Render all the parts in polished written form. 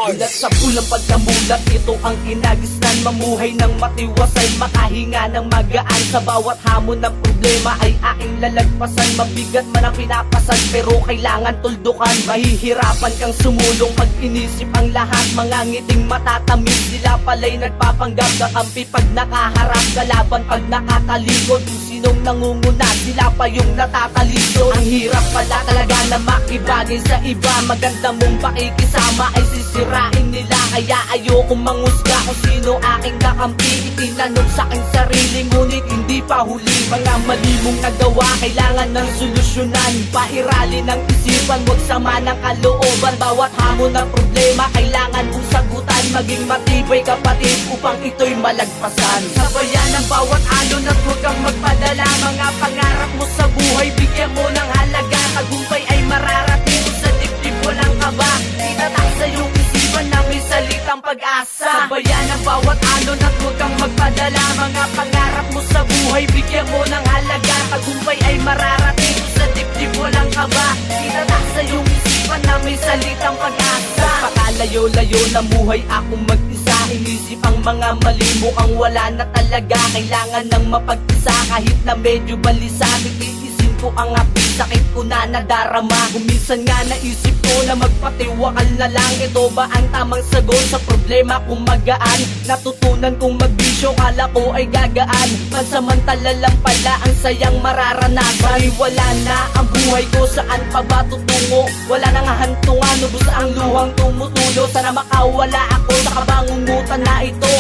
Ulat sa pulang pagkamulat, ito ang kinagisnan. Mamuhay ng matiwasay, makahinga ng magaan. Sa bawat hamon ng problema ay aking lalagpasan. Mabigat man ang pinapasan, pero kailangan tuldukan. Mahihirapan kang sumulong pag inisip ang lahat. Mga ngiting matatamis, sila pala'y nagpapanggap. Kakampi pag nakaharap, kalaban pag nakatalikod. Kung sinong nangunguna, sila pa yung natatalisod. Ang hirap pala talaga na makibagay sa iba. Maganda mong pakikisama ay sisirain nila. Kaya ayokong mangusga kung sino aking kakampi. Itinanong sa aking sarili, ngunit hindi pa huli. Mga mali mong nagawa, kailangan ng solusyonan. Pairali ng isipan, huwag sama ng kalooban. Bawat hamon ng problema, kailangan mong sagutan. Maging matibay kapatid upang ito'y malagpasan. Sabayan ang bawat alon at huwag kang magpadala. Mga pangarap mo sa buhay, bigyan mo ng halaga. Tagumpay ay mararating sa dibdib, walang kaba. Itatak sa iyong isipan na may salitang pag-asa. Sabayan ang bawat alon at huwag kang magpadala. Mga pangarap mo sa buhay, bigyan mo ng halaga. Tagumpay ay mararating sa dibdib, walang kaba. Itatak sa iyong isipan na may salitang pag-asa. Pakalayo-layo na buhay akong mag-isa. Inisip ang mga mali, mukhang wala na talaga. Kailangan ng mapag-isa kahit na medyo balisa. Titiisin ko ang api, sakit ko na nadarama. Kuminsan nga naisip ko na magpatiwakal na lang. Ito ba ang tamang sagot sa problema kung magaan? Natutunan kong magbisyo, kala ko ay gagaan. Pansamantala lang pala ang sayang mararanasan. Ay wala na ang buhay ko, saan pa ba tutungo? Wala na nga hantungan, ubos ang luhang tumutulo. Sana makawala ako sa kabangungutan na ito.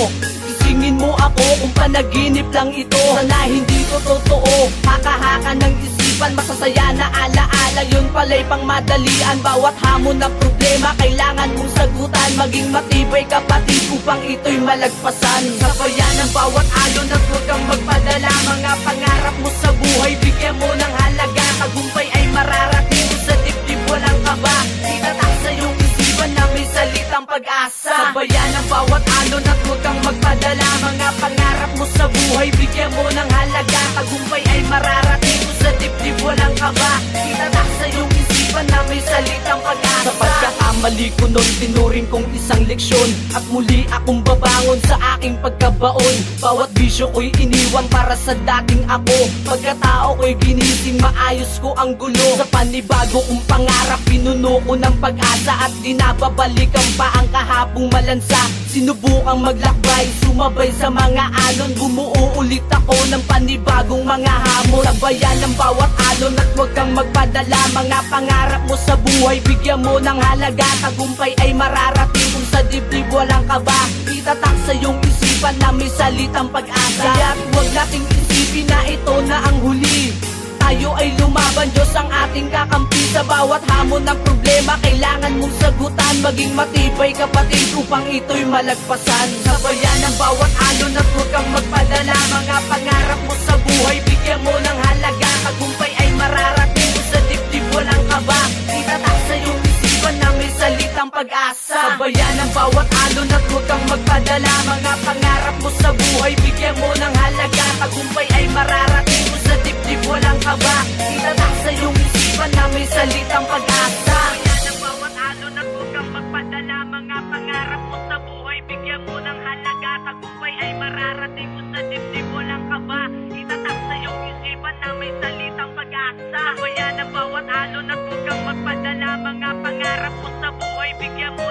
Isingin mo ako kung panaginip lang ito. Sana hindi to totoo, haka-haka ng isipan. Masasaya na alaala, yun pala'y pang madalian. Bawat hamon na problema, kailangan mong sagutan. Maging matibay kapatid upang ito'y malagpasan. Sabayan ang bawat alon at huwag kang magpadala. Mga pangarap mo sa buhay, bigyan mo ng halaga. Tagumpay ay mararating sa dibdib, walang kaba. Itatak sa iyong isipan na may salitang pag-asa. Sabayan ang bawat alon at huwag kang magpadala. Mga pangarap mo sa buhay, bigyan mo ng halaga. Tagumpay ay mararating sa dibdib, walang kaba. Itatak sa iyong isipan na may salitang pag-asa. Sa pagkakamali ko nun, tinuring kong isang leksyon. At muli akong babangon sa aking pagkabaon. Bawat bisyo ko'y iniwan para sa dating ako. Pagkatao ko'y ginising, maayos ko ang gulo. Sa panibago kong pangarap, pinuno ko ng pag-asa. At dinababalikan pa ang kahapong malansa. Sinubukang maglakbay, sumabay sa mga alon. Bumuo ulit ako ng panibagong mga hamon. Sabayan ng bawat alon at huwag kang magpadala. Mga pangarap mo sa buhay, bigyan mo ng halaga. Tagumpay ay mararating kung sa dibdib walang kaba. Itatak sa iyong isipan na may salitang pag-asa. Kaya't huwag nating isipin na ito na ang huli. Tayo ay lumaban, Diyos ang ating kakampi. Sa bawat hamon ng problema, kailangan mong sagutan. Maging matibay kapatid upang ito'y malagpasan. Sabayan ang bawat alon at huwag kang magpadala. Mga pangarap mo sa buhay, bigyan mo ng halaga. Tagumpay ay mararating sa dibdib, walang kaba. Itatak sa iyong isipan na may salitang pag-asa. Sabayan ang bawat alon at huwag kang magpadala. Mga pangarap mo sa buhay, bigyan mo ng halaga. Tagumpay ay mararating sa dibdib, walang kaba. Itatak sa iyong isipan na may salitang pag-asa. Sabayan ang bawat alon at huwag kang magpadala. Mga pangarap mo sa buhay, bigyan mo ng halaga. Tagumpay ay mararating sa dibdib, walang kaba. Itatak sa iyong isipan na may salitang pag-asa. Sabayan ang bawat alon at huwag kang magpadala. Mga pangarap mo sa buhay, bigyan mo